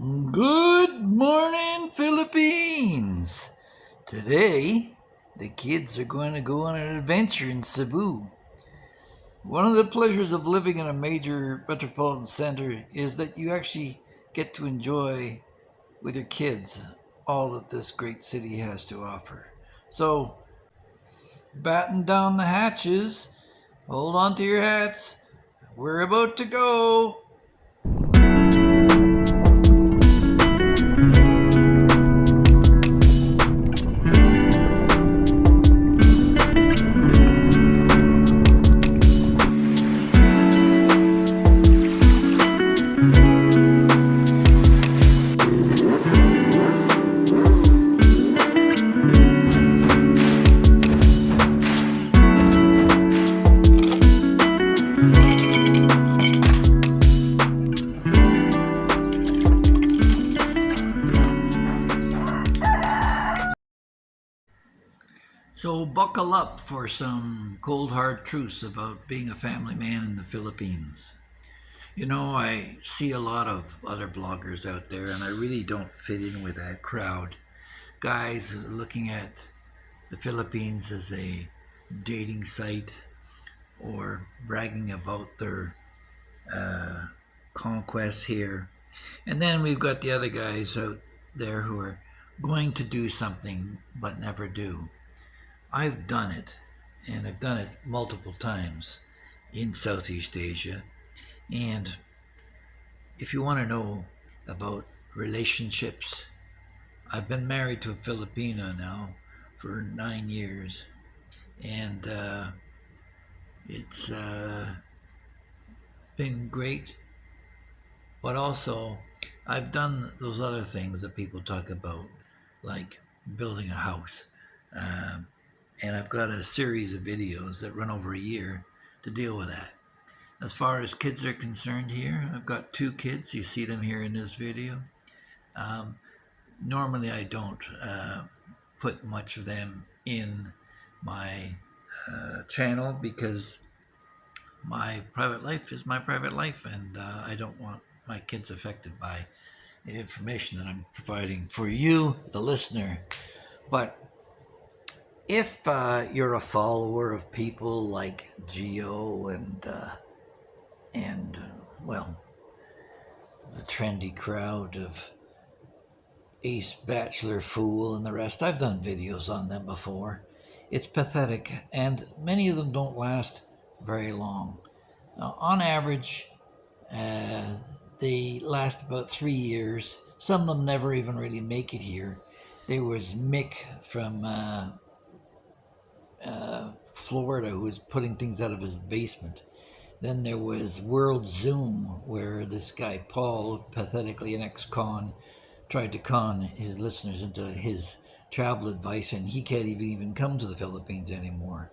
Good morning, Philippines! Today, the kids are going to go on an adventure in Cebu. One of the pleasures of living in a major metropolitan center is that you actually get to enjoy with your kids all that this great city has to offer. So, batten down the hatches, hold on to your hats. We're about to go. So, buckle up for some cold hard truths about being a family man in the Philippines. You know, I see a lot of other bloggers out there, and I really don't fit in with that crowd. Guys looking at the Philippines as a dating site or bragging about their conquests here. And then we've got the other guys out there who are going to do something but never do. I've done it, and I've done it multiple times in Southeast Asia. And if you want to know about relationships, I've been married to a Filipina now for 9 years, and it's been great. But also, I've done those other things that people talk about, like building a house. Um, and I've got a series of videos that run over a year to deal with that. As far as kids are concerned here, I've got 2 kids. You see them here in this video. Um, Normally, I don't put much of them in my channel because my private life is my private life, and I don't want my kids affected by the information that I'm providing for you, the listener. But if you're a follower of people like Geo and well, the trendy crowd of Ace Bachelor Fool and the rest, I've done videos on them before. It's pathetic, and many of them don't last very long. Now, on average, they last about 3 years. Some of them never even really make it here. There was Mick from Florida who was putting things out of his basement. Then there was World Zoom, where this guy, Paul, pathetically an ex con, tried to con his listeners into his travel advice, and he can't even come to the Philippines anymore.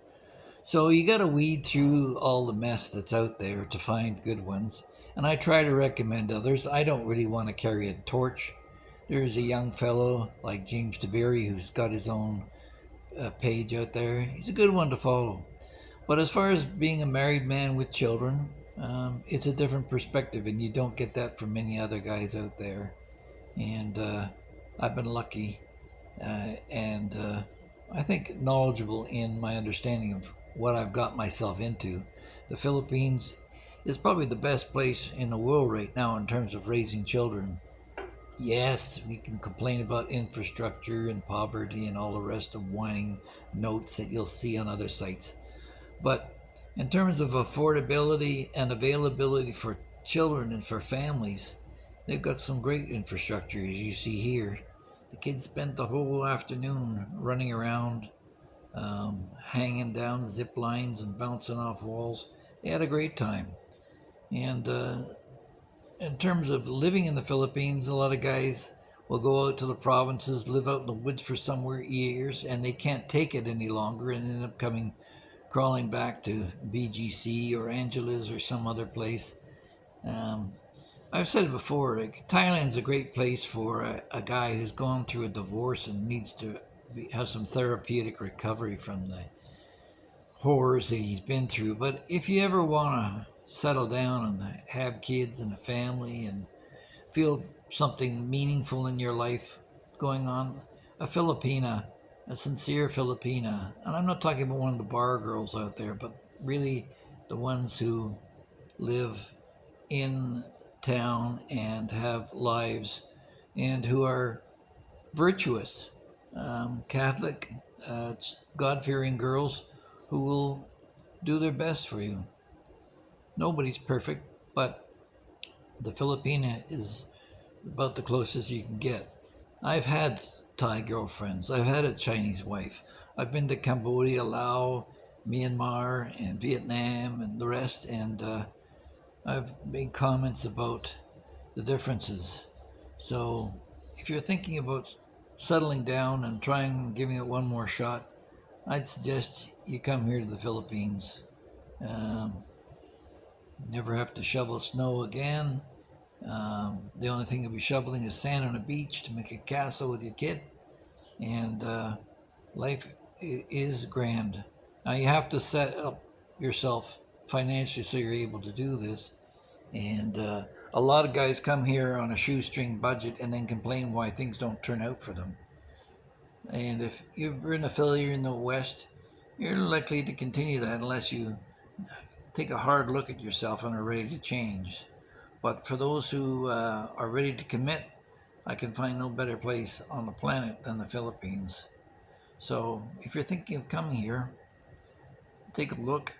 So you got to weed through all the mess that's out there to find good ones. And I try to recommend others. I don't really want to carry a torch. There's a young fellow like James DeBerry who's got his own page out there. He's a good one to follow. But as far as being a married man with children, it's a different perspective, and you don't get that from many other guys out there. And I've been lucky and I think knowledgeable in my understanding of what I've got myself into. The Philippines is probably the best place in the world right now in terms of raising children. Yes, we can complain about infrastructure and poverty and all the rest of whining notes that you'll see on other sites. But in terms of affordability and availability for children and for families, they've got some great infrastructure, as you see here. The kids spent the whole afternoon running around, hanging down zip lines and bouncing off walls. They had a great time. And in terms of living in the Philippines, a lot of guys will go out to the provinces, live out in the woods for somewhere years, and they can't take it any longer and end up crawling back to BGC or Angeles or some other place. Um, I've said it before, like, Thailand's a great place for a guy who's gone through a divorce and needs to have some therapeutic recovery from the horrors that he's been through. But if you ever want to settle down and have kids and a family and feel something meaningful in your life going on, a Filipina, a sincere Filipina, and I'm not talking about one of the bar girls out there, but really the ones who live in town and have lives and who are virtuous, Catholic, God fearing girls who will do their best for you. Nobody's perfect, but the Filipina is about the closest you can get. I've had Thai girlfriends, I've had a Chinese wife, I've been to Cambodia, Laos, Myanmar, and Vietnam, and the rest, and I've made comments about the differences. So if you're thinking about settling down and trying giving it one more shot, I'd suggest you come here to the Philippines. Um, Never have to shovel snow again. The only thing you'll be shoveling is sand on a beach to make a castle with your kid. And life is grand. Now you have to set up yourself financially so you're able to do this. And a lot of guys come here on a shoestring budget and then complain why things don't turn out for them. And if you're in a failure in the West, you're likely to continue that unless you take a hard look at yourself and are ready to change. But for those who are ready to commit, I can find no better place on the planet than the Philippines. So if you're thinking of coming here, take a look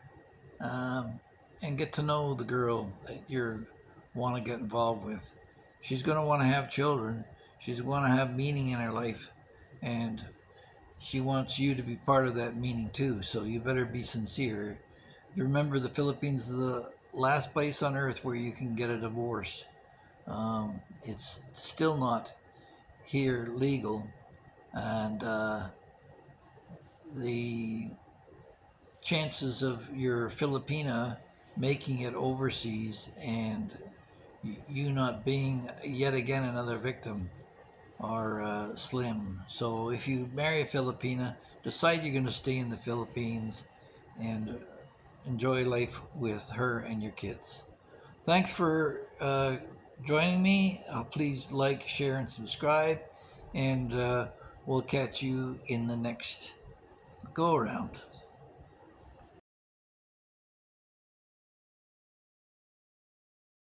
and get to know the girl that you want to get involved with. She's going to want to have children. She's going to have meaning in her life. And she wants you to be part of that meaning too. So you better be sincere. Remember, the Philippines is the last place on earth where you can get a divorce. It's still not here legal, and the chances of your Filipina making it overseas and you not being yet again another victim are slim. So if you marry a Filipina, decide you're going to stay in the Philippines and enjoy life with her and your kids. Thanks for joining me. Please like, share, and subscribe. And we'll catch you in the next go around.